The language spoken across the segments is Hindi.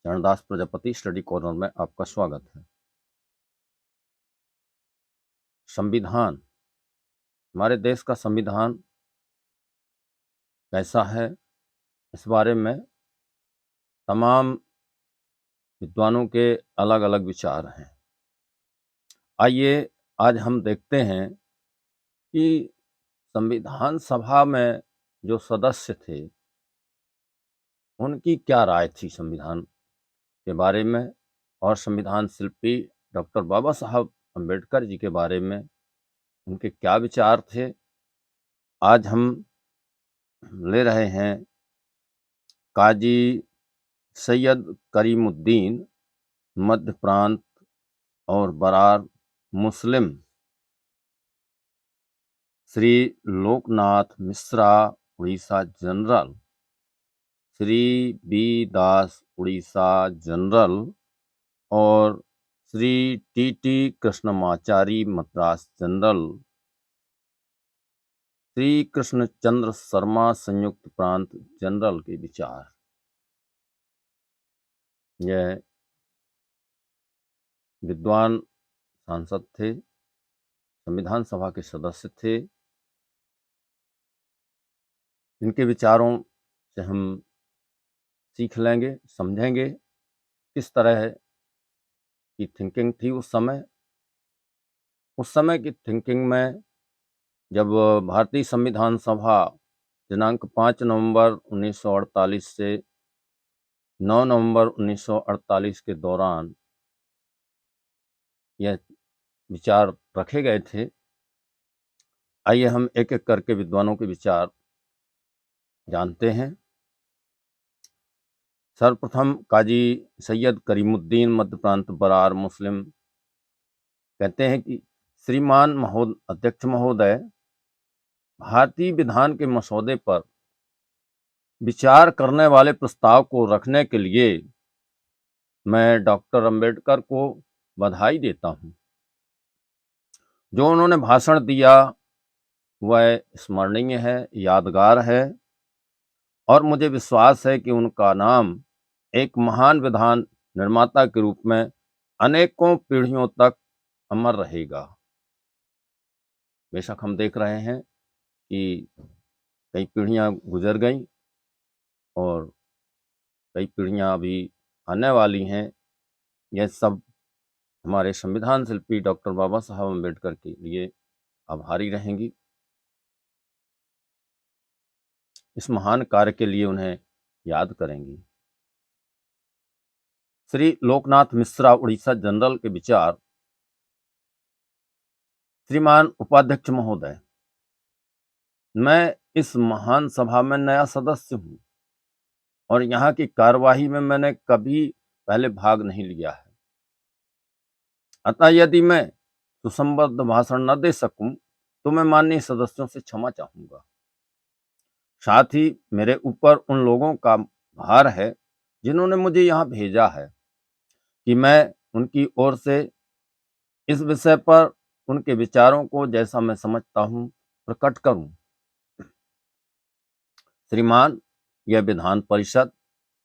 चरणदास प्रजापति स्टडी कॉर्नर में आपका स्वागत है। संविधान, हमारे देश का संविधान कैसा है, इस बारे में तमाम विद्वानों के अलग अलग विचार हैं। आइए आज हम देखते हैं कि संविधान सभा में जो सदस्य थे, उनकी क्या राय थी संविधान के बारे में, और संविधान शिल्पी डॉक्टर बाबा साहब अम्बेडकर जी के बारे में उनके क्या विचार थे। आज हम ले रहे हैं काजी सैयद करीमुद्दीन मध्य प्रांत और बरार मुस्लिम, श्री लोकनाथ मिश्रा उड़ीसा जनरल, श्री बी दास उड़ीसा जनरल और श्री टी कृष्णमाचारी मद्रास जनरल, श्री कृष्णचंद्र शर्मा संयुक्त प्रांत जनरल के विचार। यह विद्वान सांसद थे, संविधान सभा के सदस्य थे। इनके विचारों से हम सीख लेंगे, समझेंगे किस तरह की थिंकिंग थी उस समय। उस समय की थिंकिंग में जब भारतीय संविधान सभा दिनांक 5 नवंबर 1948 से 9 नवंबर 1948 के दौरान यह विचार रखे गए थे। आइए हम एक एक करके विद्वानों के विचार जानते हैं। सर्वप्रथम काजी सैयद करीमुद्दीन मध्य प्रांत बरार मुस्लिम कहते हैं कि श्रीमान अध्यक्ष महोदय, भारतीय विधान के मसौदे पर विचार करने वाले प्रस्ताव को रखने के लिए मैं डॉक्टर अंबेडकर को बधाई देता हूं। जो उन्होंने भाषण दिया वह स्मरणीय है, यादगार है, और मुझे विश्वास है कि उनका नाम एक महान विधान निर्माता के रूप में अनेकों पीढ़ियों तक अमर रहेगा। बेशक हम देख रहे हैं कि कई पीढ़ियां गुजर गईं और कई पीढ़ियां अभी आने वाली हैं। यह सब हमारे संविधान शिल्पी डॉक्टर बाबा साहब अम्बेडकर के लिए आभारी रहेंगी। इस महान कार्य के लिए उन्हें याद करेंगी। श्री लोकनाथ मिश्रा उड़ीसा जनरल के विचार। श्रीमान उपाध्यक्ष महोदय, मैं इस महान सभा में नया सदस्य हूं और यहाँ की कार्यवाही में मैंने कभी पहले भाग नहीं लिया है। अतः यदि मैं सुसंबद्ध भाषण न दे सकूं तो मैं माननीय सदस्यों से क्षमा चाहूंगा। साथ ही मेरे ऊपर उन लोगों का भार है जिन्होंने मुझे यहाँ भेजा है कि मैं उनकी ओर से इस विषय पर उनके विचारों को जैसा मैं समझता हूँ प्रकट करूं। श्रीमान, यह विधान परिषद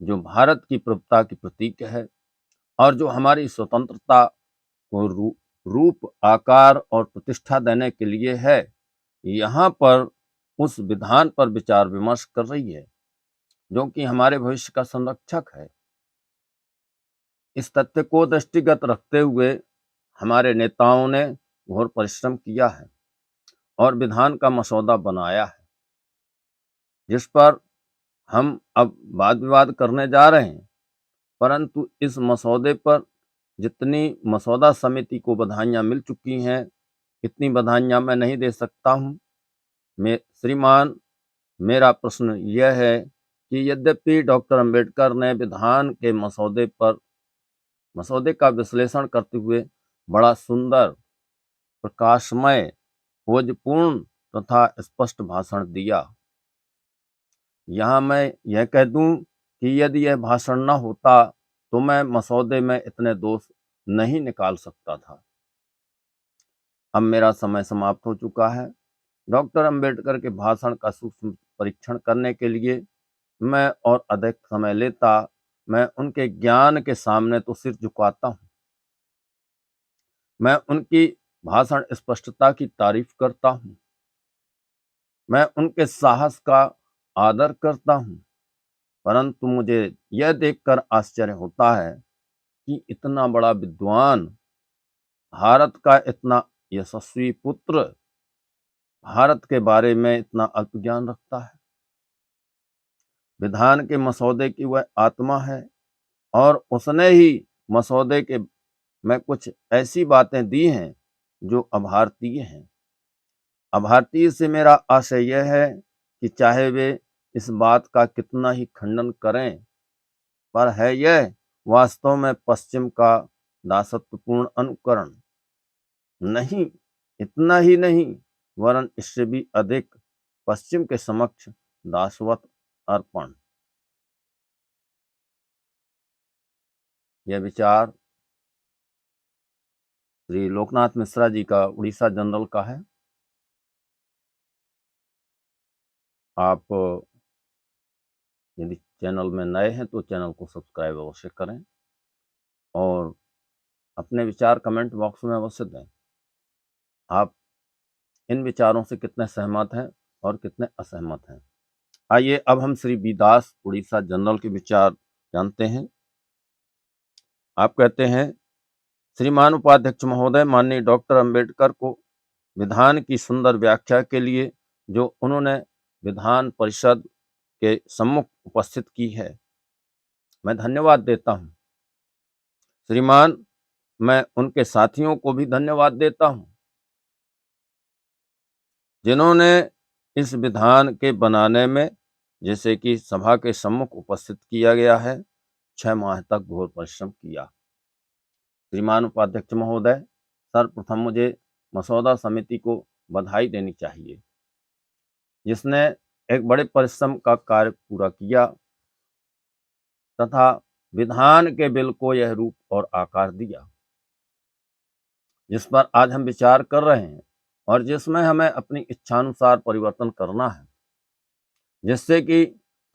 जो भारत की प्रभुता की प्रतीक है और जो हमारी स्वतंत्रता को रूप, आकार और प्रतिष्ठा देने के लिए है, यहाँ पर उस विधान पर विचार विमर्श कर रही है जो कि हमारे भविष्य का संरक्षक है। इस तथ्य को दृष्टिगत रखते हुए हमारे नेताओं ने घोर परिश्रम किया है और विधान का मसौदा बनाया है, जिस पर हम अब वाद विवाद करने जा रहे हैं। परंतु इस मसौदे पर जितनी मसौदा समिति को बधाइयाँ मिल चुकी हैं, इतनी बधाइयाँ मैं नहीं दे सकता हूँ। श्रीमान, मेरा प्रश्न यह है कि यद्यपि डॉक्टर अंबेडकर ने विधान के मसौदे का विश्लेषण करते हुए बड़ा सुंदर, प्रकाशमय, खोजपूर्ण तथा स्पष्ट भाषण दिया, यहाँ मैं यह कह दूं कि यदि यह भाषण न होता तो मैं मसौदे में इतने दोष नहीं निकाल सकता था। अब मेरा समय समाप्त हो चुका है। डॉक्टर अंबेडकर के भाषण का सूक्ष्म परीक्षण करने के लिए मैं और अधिक समय लेता, मैं उनके ज्ञान के सामने तो सिर झुकाता हूँ। मैं उनकी भाषण स्पष्टता की तारीफ करता हूँ। मैं उनके साहस का आदर करता हूँ। परंतु मुझे यह देखकर आश्चर्य होता है कि इतना बड़ा विद्वान, भारत का इतना यशस्वी पुत्र, भारत के बारे में इतना अल्प ज्ञान रखता है। विधान के मसौदे की वह आत्मा है और उसने ही मसौदे के में कुछ ऐसी बातें दी हैं जो अभारतीय हैं। अभारतीय से मेरा आशय यह है कि चाहे वे इस बात का कितना ही खंडन करें, पर है यह वास्तव में पश्चिम का दासत्वपूर्ण अनुकरण। नहीं, इतना ही नहीं, वरन इससे भी अधिक पश्चिम के समक्ष दासवत अर्पण। यह विचार श्री लोकनाथ मिश्रा जी का उड़ीसा जनरल का है। आप यदि चैनल में नए हैं तो चैनल को सब्सक्राइब अवश्य करें और अपने विचार कमेंट बॉक्स में अवश्य दें। आप इन विचारों से कितने सहमत हैं और कितने असहमत हैं। आइए अब हम श्री बी दास उड़ीसा जनरल के विचार जानते हैं। आप कहते हैं, श्रीमान उपाध्यक्ष महोदय, माननीय डॉक्टर अंबेडकर को विधान की सुंदर व्याख्या के लिए जो उन्होंने विधान परिषद के सम्मुख उपस्थित की है, मैं धन्यवाद देता हूं। श्रीमान, मैं उनके साथियों को भी धन्यवाद देता हूं जिन्होंने इस विधान के बनाने में, जैसे कि सभा के सम्मुख उपस्थित किया गया है, 6 माह तक घोर परिश्रम किया। श्रीमान उपाध्यक्ष महोदय, सर्वप्रथम मुझे मसौदा समिति को बधाई देनी चाहिए, जिसने एक बड़े परिश्रम का कार्य पूरा किया तथा विधान के बिल को यह रूप और आकार दिया जिस पर आज हम विचार कर रहे हैं और जिसमें हमें अपनी इच्छानुसार परिवर्तन करना है, जिससे कि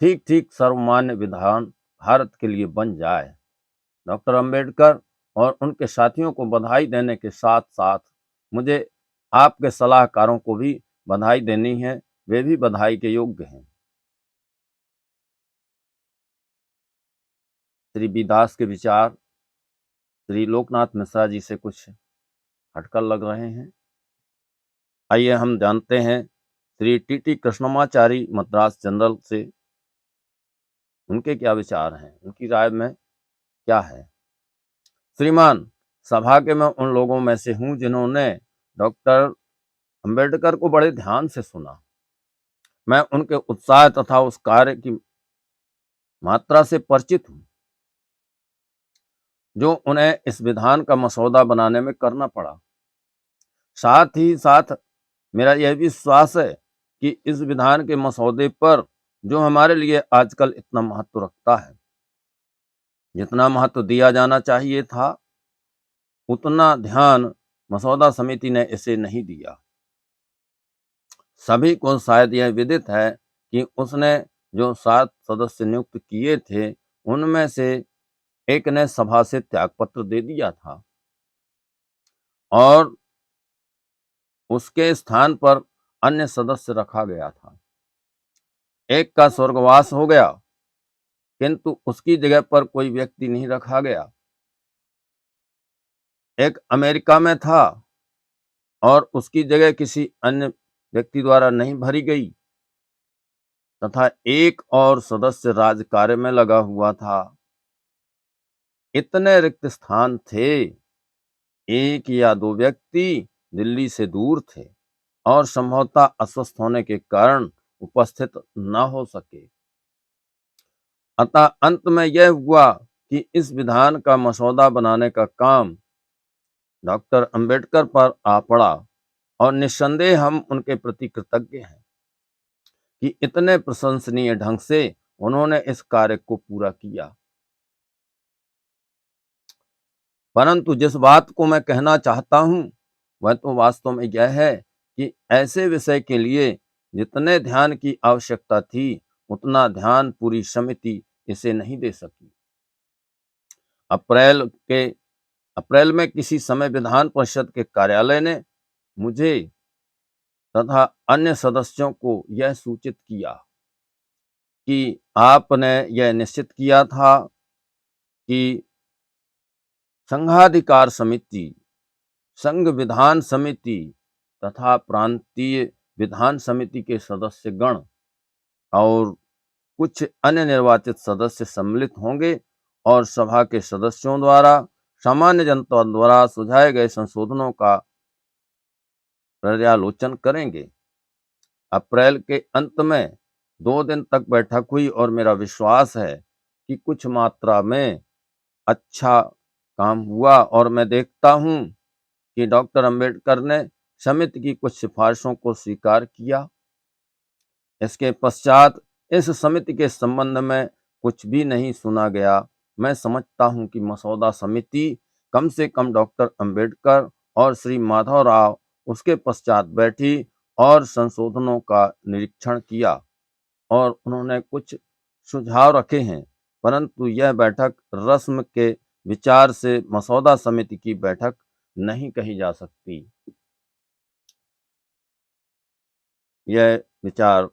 ठीक ठीक सर्वमान्य विधान भारत के लिए बन जाए। डॉक्टर अंबेडकर और उनके साथियों को बधाई देने के साथ साथ मुझे आपके सलाहकारों को भी बधाई देनी है, वे भी बधाई के योग्य हैं। श्री बी दास के विचार श्री लोकनाथ मिश्रा जी से कुछ हटकर लग रहे हैं। आइए हम जानते हैं श्री टी कृष्णमाचारी मद्रास जनरल से उनके क्या विचार हैं, उनकी राय में क्या है। श्रीमान, सभा के मैं उन लोगों में से हूं जिन्होंने डॉक्टर अंबेडकर को बड़े ध्यान से सुना। मैं उनके उत्साह तथा उस कार्य की मात्रा से परिचित हूं जो उन्हें इस विधान का मसौदा बनाने में करना पड़ा। साथ ही साथ मेरा यह भी विश्वास है कि इस विधान के मसौदे पर जो हमारे लिए आजकल इतना महत्व रखता है, जितना महत्व दिया जाना चाहिए था, उतना ध्यान मसौदा समिति ने इसे नहीं दिया। सभी को शायद यह विदित है कि उसने जो 7 सदस्य नियुक्त किए थे, उनमें से एक ने सभा से त्यागपत्र दे दिया था और उसके स्थान पर अन्य सदस्य रखा गया था। एक का स्वर्गवास हो गया, किंतु उसकी जगह पर कोई व्यक्ति नहीं रखा गया। एक अमेरिका में था और उसकी जगह किसी अन्य व्यक्ति द्वारा नहीं भरी गई तथा एक और सदस्य राजकार्य में लगा हुआ था। इतने रिक्त स्थान थे, एक या 2 व्यक्ति दिल्ली से दूर थे और संभवतः अस्वस्थ होने के कारण उपस्थित न हो सके। अतः अंत में यह हुआ कि इस विधान का मसौदा बनाने का काम डॉक्टर अंबेडकर पर आ पड़ा और निस्संदेह हम उनके प्रति कृतज्ञ हैं कि इतने प्रशंसनीय ढंग से उन्होंने इस कार्य को पूरा किया। परंतु जिस बात को मैं कहना चाहता हूं, वह तो वास्तव में यह है कि ऐसे विषय के लिए जितने ध्यान की आवश्यकता थी, उतना ध्यान पूरी समिति इसे नहीं दे सकी। अप्रैल के अप्रैल में किसी समय विधान परिषद के कार्यालय ने मुझे तथा अन्य सदस्यों को यह सूचित किया कि आपने यह निश्चित किया था कि संघाधिकार समिति, संघ विधान समिति तथा प्रांतीय विधान समिति के सदस्यगण और कुछ अन्य निर्वाचित सदस्य सम्मिलित होंगे और सभा के सदस्यों द्वारा सामान्य जनता द्वारा सुझाए गए संशोधनों का पर्यालोचन करेंगे। अप्रैल के अंत में 2 दिन तक बैठक हुई और मेरा विश्वास है कि कुछ मात्रा में अच्छा काम हुआ और मैं देखता हूं कि डॉक्टर अंबेडकर ने समिति की कुछ सिफारिशों को स्वीकार किया। इसके पश्चात इस समिति के संबंध में कुछ भी नहीं सुना गया। मैं समझता हूं कि मसौदा समिति कम से कम डॉक्टर अंबेडकर और श्री माधवराव उसके पश्चात बैठी और संशोधनों का निरीक्षण किया और उन्होंने कुछ सुझाव रखे हैं, परंतु यह बैठक रस्म के विचार से मसौदा समिति की बैठक नहीं कही जा सकती। यह विचार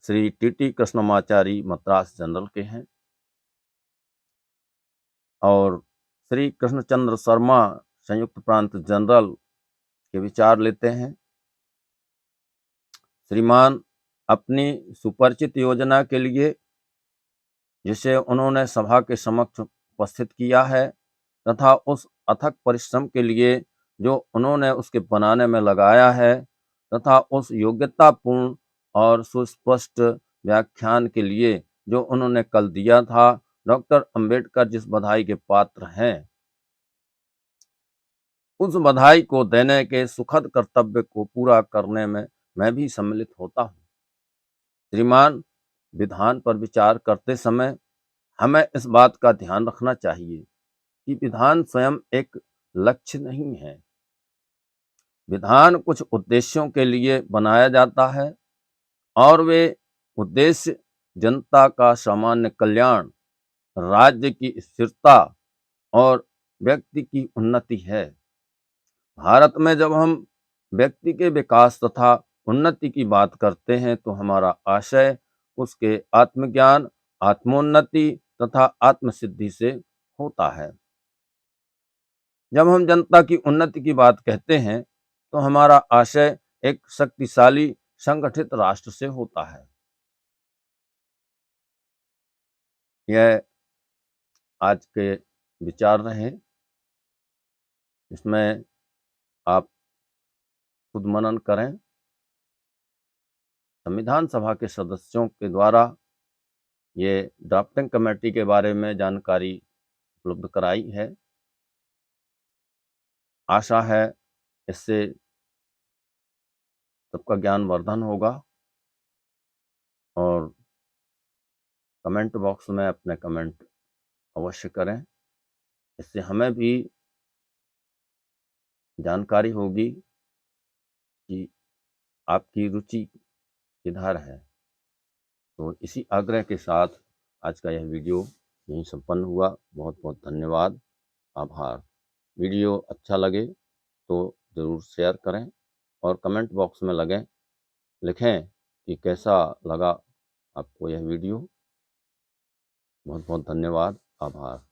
श्री टी कृष्णमाचारी मद्रास जनरल के हैं और श्री कृष्णचंद्र शर्मा संयुक्त प्रांत जनरल के विचार लेते हैं। श्रीमान अपनी सुपरिचित योजना के लिए जिसे उन्होंने सभा के समक्ष उपस्थित किया है तथा उस अथक परिश्रम के लिए जो उन्होंने उसके बनाने में लगाया है तथा उस योग्यतापूर्ण और सुस्पष्ट व्याख्यान के लिए जो उन्होंने कल दिया था, डॉक्टर अंबेडकर जिस बधाई के पात्र हैं, उस बधाई को देने के सुखद कर्तव्य को पूरा करने में मैं भी सम्मिलित होता हूँ। श्रीमान, विधान पर विचार करते समय हमें इस बात का ध्यान रखना चाहिए कि विधान स्वयं एक लक्ष्य नहीं है। विधान कुछ उद्देश्यों के लिए बनाया जाता है और वे उद्देश्य जनता का सामान्य कल्याण, राज्य की स्थिरता और व्यक्ति की उन्नति है। भारत में जब हम व्यक्ति के विकास तथा उन्नति की बात करते हैं तो हमारा आशय उसके आत्मज्ञान, आत्मोन्नति तथा आत्मसिद्धि से होता है। जब हम जनता की उन्नति की बात कहते हैं तो हमारा आशय एक शक्तिशाली संगठित राष्ट्र से होता है। यह आज के विचार रहे, इसमें आप खुद मनन करें। संविधान सभा के सदस्यों के द्वारा ये ड्राफ्टिंग कमेटी के बारे में जानकारी उपलब्ध कराई है। आशा है इससे सबका ज्ञानवर्धन होगा और कमेंट बॉक्स में अपने कमेंट अवश्य करें। इससे हमें भी जानकारी होगी कि आपकी रुचि किधर है। तो इसी आग्रह के साथ आज का यह वीडियो यहीं संपन्न हुआ। बहुत बहुत धन्यवाद, आभार। वीडियो अच्छा लगे तो ज़रूर शेयर करें और कमेंट बॉक्स में लिखें कि कैसा लगा आपको यह वीडियो। बहुत बहुत धन्यवाद, आभार।